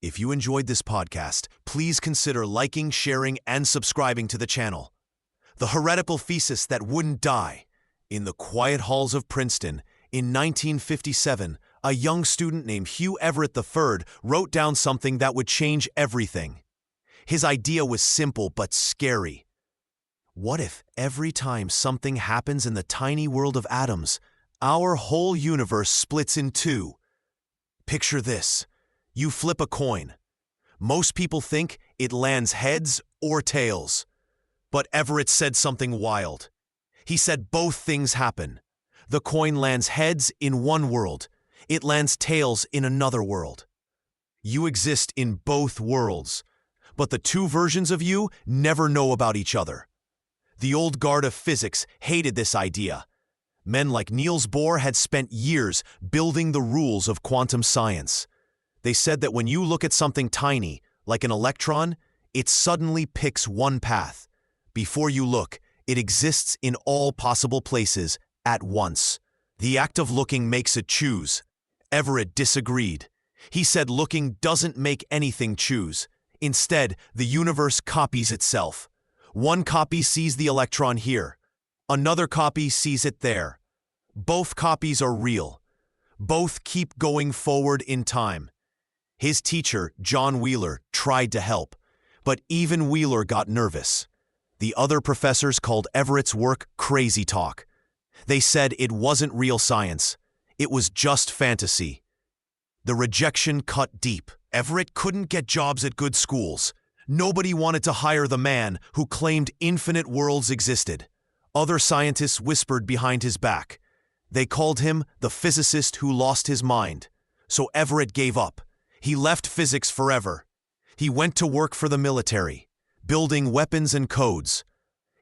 If you enjoyed this podcast, please consider liking, sharing, and subscribing to the channel. The heretical thesis that wouldn't die. In the quiet halls of Princeton, in 1957, a young student named Hugh Everett III wrote down something that would change everything. His idea was simple but scary. What if every time something happens in the tiny world of atoms, our whole universe splits in two? Picture this. You flip a coin. Most people think it lands heads or tails. But Everett said something wild. He said both things happen. The coin lands heads in one world. It lands tails in another world. You exist in both worlds, but the two versions of you never know about each other. The old guard of physics hated this idea. Men like Niels Bohr had spent years building the rules of quantum science. They said that when you look at something tiny, like an electron, it suddenly picks one path. Before you look, it exists in all possible places at once. The act of looking makes it choose. Everett disagreed. He said looking doesn't make anything choose. Instead, the universe copies itself. One copy sees the electron here. Another copy sees it there. Both copies are real. Both keep going forward in time. His teacher, John Wheeler, tried to help, but even Wheeler got nervous. The other professors called Everett's work crazy talk. They said it wasn't real science. It was just fantasy. The rejection cut deep. Everett couldn't get jobs at good schools. Nobody wanted to hire the man who claimed infinite worlds existed. Other scientists whispered behind his back. They called him the physicist who lost his mind. So Everett gave up. He left physics forever. He went to work for the military, building weapons and codes.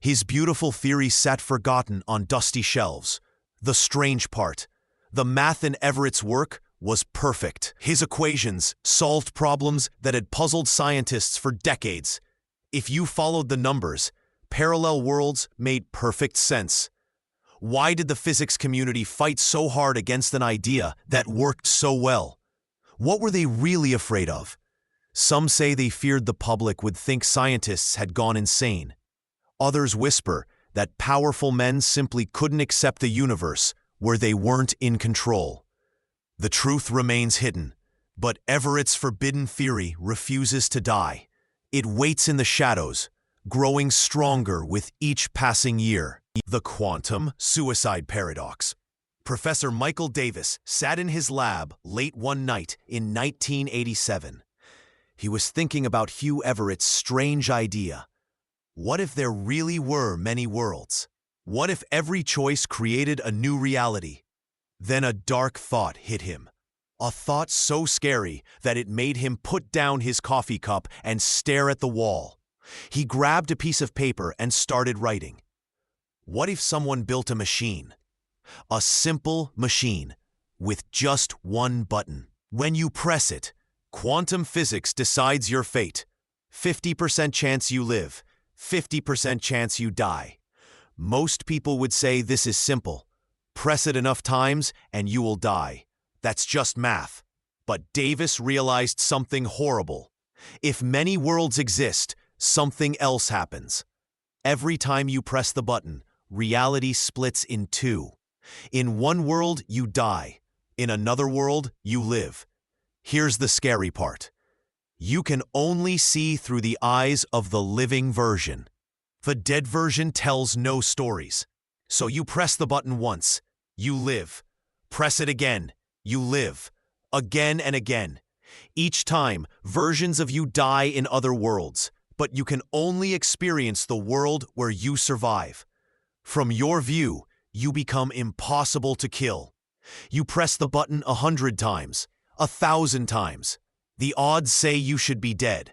His beautiful theory sat forgotten on dusty shelves. The strange part, the math in Everett's work was perfect. His equations solved problems that had puzzled scientists for decades. If you followed the numbers, parallel worlds made perfect sense. Why did the physics community fight so hard against an idea that worked so well? What were they really afraid of? Some say they feared the public would think scientists had gone insane. Others whisper that powerful men simply couldn't accept a universe where they weren't in control. The truth remains hidden, but Everett's forbidden theory refuses to die. It waits in the shadows, growing stronger with each passing year. The quantum suicide paradox. Professor Michael Davis sat in his lab late one night in 1987. He was thinking about Hugh Everett's strange idea. What if there really were many worlds? What if every choice created a new reality? Then a dark thought hit him. A thought so scary that it made him put down his coffee cup and stare at the wall. He grabbed a piece of paper and started writing. What if someone built a machine? A simple machine with just one button. When you press it, quantum physics decides your fate. 50% chance you live, 50% chance you die. Most people would say this is simple. Press it enough times and you will die. That's just math. But Davis realized something horrible. If many worlds exist, something else happens. Every time you press the button, reality splits in two. In one world, you die. In another world, you live. Here's the scary part. You can only see through the eyes of the living version. The dead version tells no stories. So you press the button once, you live. Press it again, you live. Again and again. Each time, versions of you die in other worlds, but you can only experience the world where you survive. From your view, you become impossible to kill. You press the button 100 times, 1,000 times. The odds say you should be dead.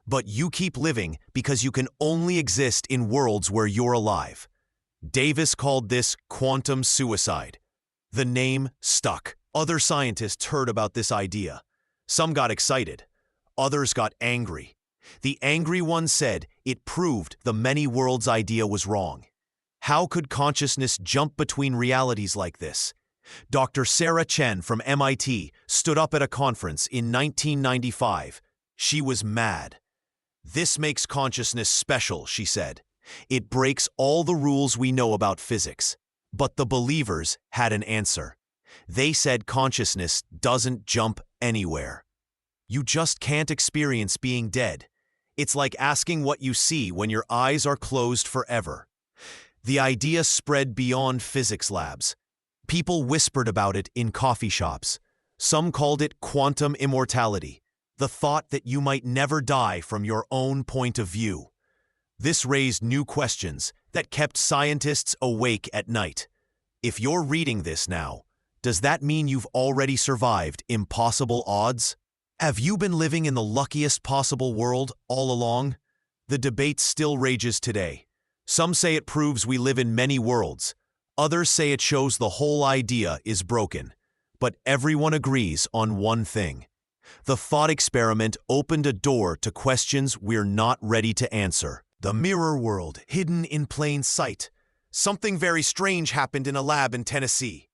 But you keep living because you can only exist in worlds where you're alive. Davis called this quantum suicide. The name stuck. Other scientists heard about this idea. Some got excited. Others got angry. The angry ones said it proved the many worlds idea was wrong. How could consciousness jump between realities like this? Dr. Sarah Chen from MIT stood up at a conference in 1995 She was mad. "This makes consciousness special," she said. "It breaks all the rules we know about physics." But the believers had an answer. They said consciousness doesn't jump anywhere. You just can't experience being dead. It's like asking what you see when your eyes are closed forever. The idea spread beyond physics labs. People whispered about it in coffee shops. Some called it quantum immortality, the thought that you might never die from your own point of view. This raised new questions that kept scientists awake at night. If you're reading this now, does that mean you've already survived impossible odds? Have you been living in the luckiest possible world all along? The debate still rages today. Some say it proves we live in many worlds. Others say it shows the whole idea is broken. But everyone agrees on one thing. The thought experiment opened a door to questions we're not ready to answer. The mirror world, hidden in plain sight. Something very strange happened in a lab in Tennessee.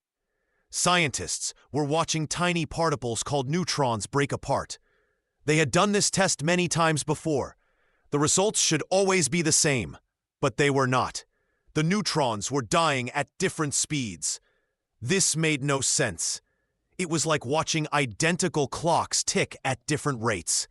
Scientists were watching tiny particles called neutrons break apart. They had done this test many times before. The results should always be the same, but they were not. The neutrons were dying at different speeds. This made no sense. It was like watching identical clocks tick at different rates.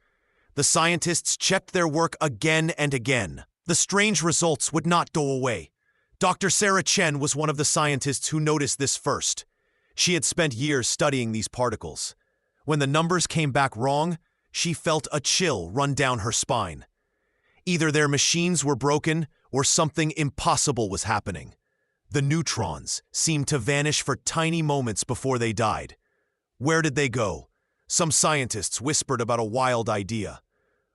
The scientists checked their work again and again. The strange results would not go away. Dr. Sarah Chen was one of the scientists who noticed this first. She had spent years studying these particles. When the numbers came back wrong, she felt a chill run down her spine. Either their machines were broken or something impossible was happening. The neutrons seemed to vanish for tiny moments before they died. Where did they go? Some scientists whispered about a wild idea.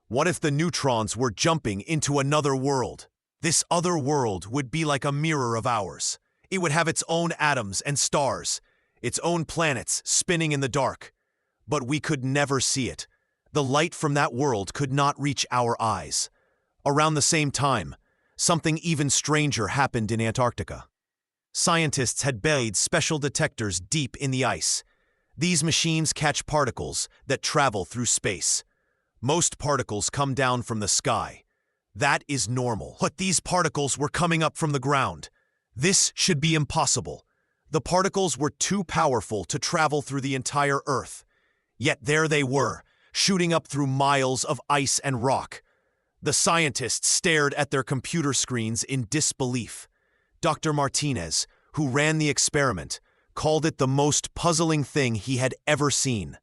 What if the neutrons were jumping into another world? This other world would be like a mirror of ours. It would have its own atoms and stars, its own planets spinning in the dark. But we could never see it. The light from that world could not reach our eyes. Around the same time, something even stranger happened in Antarctica. Scientists had buried special detectors deep in the ice. These machines catch particles that travel through space. Most particles come down from the sky. That is normal. But these particles were coming up from the ground. This should be impossible. The particles were too powerful to travel through the entire Earth. Yet there they were, shooting up through miles of ice and rock. The scientists stared at their computer screens in disbelief. Dr. Martinez, who ran the experiment, called it the most puzzling thing he had ever seen.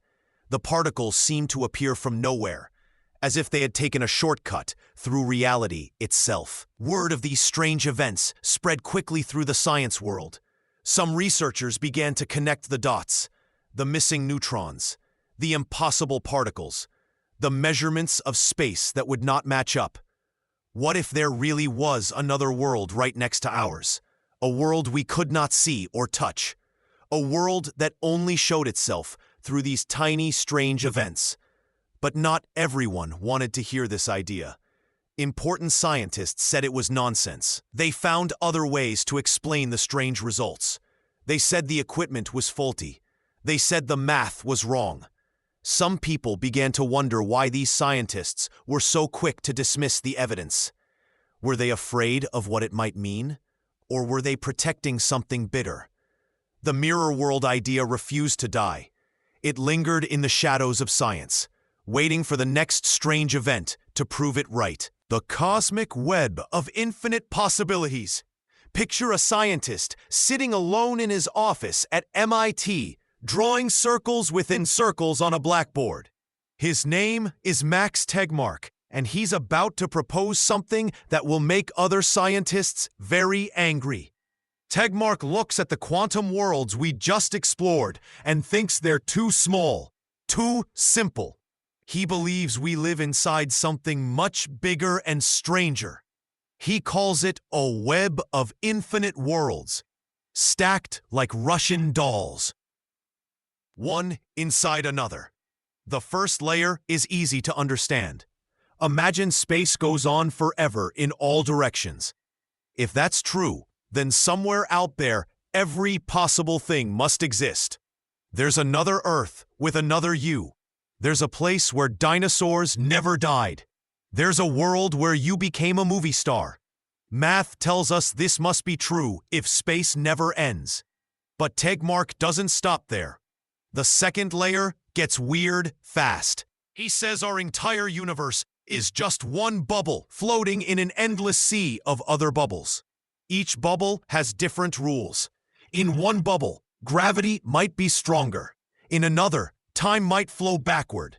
The particles seemed to appear from nowhere, as if they had taken a shortcut through reality itself. Word of these strange events spread quickly through the science world. Some researchers began to connect the dots: the missing neutrons, the impossible particles, the measurements of space that would not match up. What if there really was another world right next to ours? A world we could not see or touch. A world that only showed itself through these tiny, strange events. But not everyone wanted to hear this idea. Important scientists said it was nonsense. They found other ways to explain the strange results. They said the equipment was faulty. They said the math was wrong. Some people began to wonder why these scientists were so quick to dismiss the evidence. Were they afraid of what it might mean? Or were they protecting something bitter? The mirror world idea refused to die. It lingered in the shadows of science, waiting for the next strange event to prove it right. The cosmic web of infinite possibilities. Picture a scientist sitting alone in his office at MIT, drawing circles within circles on a blackboard. His name is Max Tegmark, and he's about to propose something that will make other scientists very angry. Tegmark looks at the quantum worlds we just explored and thinks they're too small, too simple. He believes we live inside something much bigger and stranger. He calls it a web of infinite worlds, stacked like Russian dolls, one inside another. The first layer is easy to understand. Imagine space goes on forever in all directions. If that's true, then somewhere out there, every possible thing must exist. There's another Earth with another you. There's a place where dinosaurs never died. There's a world where you became a movie star. Math tells us this must be true if space never ends. But Tegmark doesn't stop there. The second layer gets weird fast. He says our entire universe is just one bubble floating in an endless sea of other bubbles. Each bubble has different rules. In one bubble, gravity might be stronger. In another, time might flow backward.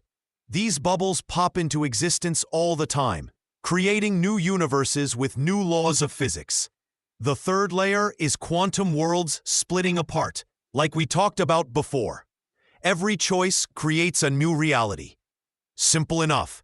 These bubbles pop into existence all the time, creating new universes with new laws of physics. The third layer is quantum worlds splitting apart, like we talked about before. Every choice creates a new reality. Simple enough.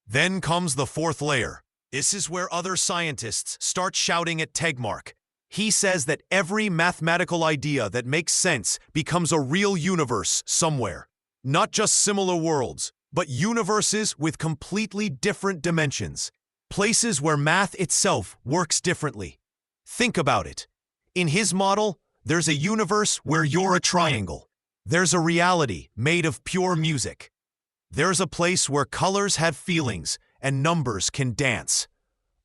Then comes the fourth layer. This is where other scientists start shouting at Tegmark. He says that every mathematical idea that makes sense becomes a real universe somewhere. Not just similar worlds, but universes with completely different dimensions. Places where math itself works differently. Think about it. In his model, there's a universe where you're a triangle. There's a reality made of pure music. There's a place where colors have feelings and numbers can dance.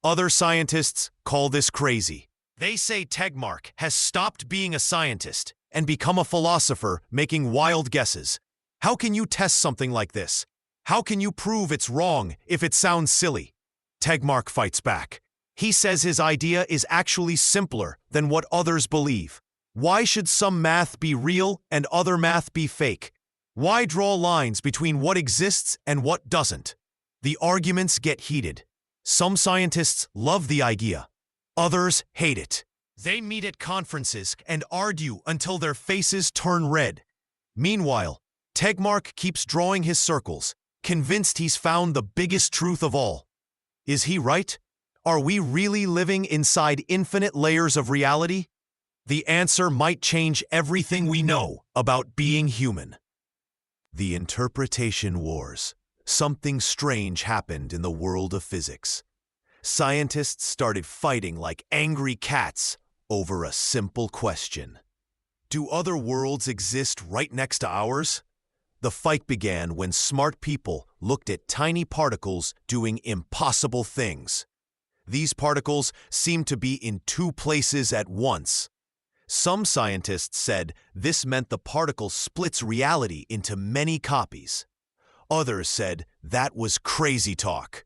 Other scientists call this crazy. They say Tegmark has stopped being a scientist and become a philosopher making wild guesses. How can you test something like this? How can you prove it's wrong if it sounds silly? Tegmark fights back. He says his idea is actually simpler than what others believe. Why should some math be real and other math be fake? Why draw lines between what exists and what doesn't? The arguments get heated. Some scientists love the idea. Others hate it. They meet at conferences and argue until their faces turn red. Meanwhile, Tegmark keeps drawing his circles, convinced he's found the biggest truth of all. Is he right? Are we really living inside infinite layers of reality? The answer might change everything we know about being human. The interpretation wars. Something strange happened in the world of physics. Scientists started fighting like angry cats over a simple question. Do other worlds exist right next to ours? The fight began when smart people looked at tiny particles doing impossible things. These particles seemed to be in two places at once. Some scientists said this meant the particle splits reality into many copies. Others said that was crazy talk.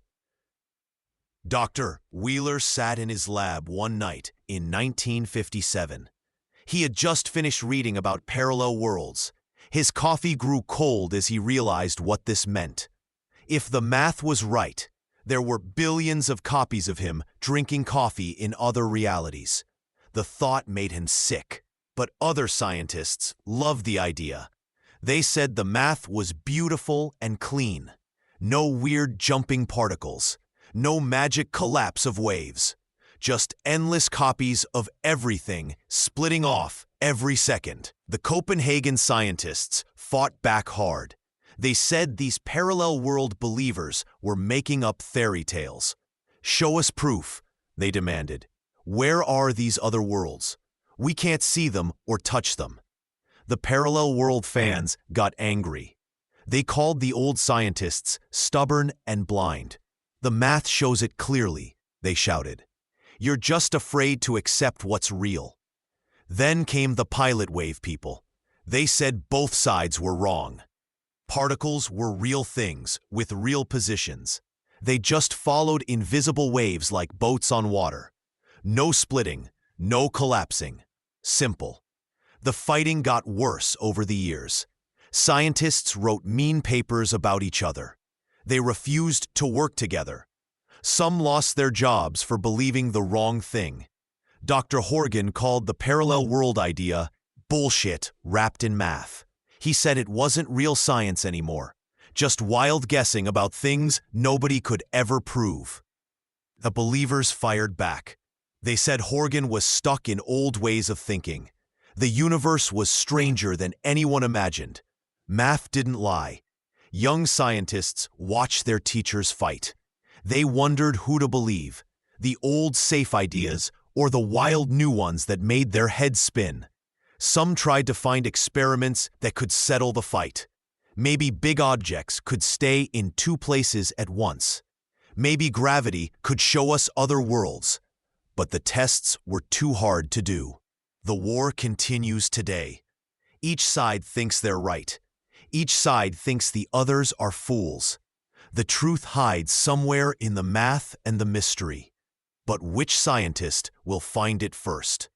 Dr. Wheeler sat in his lab one night in 1957. He had just finished reading about parallel worlds. His coffee grew cold as he realized what this meant. If the math was right, there were billions of copies of him drinking coffee in other realities. The thought made him sick, but other scientists loved the idea. They said the math was beautiful and clean. No weird jumping particles. No magic collapse of waves. Just endless copies of everything splitting off every second. The Copenhagen scientists fought back hard. They said these parallel world believers were making up fairy tales. Show us proof, they demanded. Where are these other worlds? We can't see them or touch them. The parallel world fans got angry. They called the old scientists stubborn and blind. The math shows it clearly, they shouted. You're just afraid to accept what's real. Then came the pilot wave people. They said both sides were wrong. Particles were real things with real positions. They just followed invisible waves like boats on water. No splitting, no collapsing. Simple. The fighting got worse over the years. Scientists wrote mean papers about each other. They refused to work together. Some lost their jobs for believing the wrong thing. Dr. Horgan called the parallel world idea bullshit wrapped in math. He said it wasn't real science anymore, just wild guessing about things nobody could ever prove. The believers fired back. They said Horgan was stuck in old ways of thinking. The universe was stranger than anyone imagined. Math didn't lie. Young scientists watched their teachers fight. They wondered who to believe, the old safe ideas or the wild new ones that made their heads spin. Some tried to find experiments that could settle the fight. Maybe big objects could stay in two places at once. Maybe gravity could show us other worlds. But the tests were too hard to do. The war continues today. Each side thinks they're right. Each side thinks the others are fools. The truth hides somewhere in the math and the mystery. But which scientist will find it first?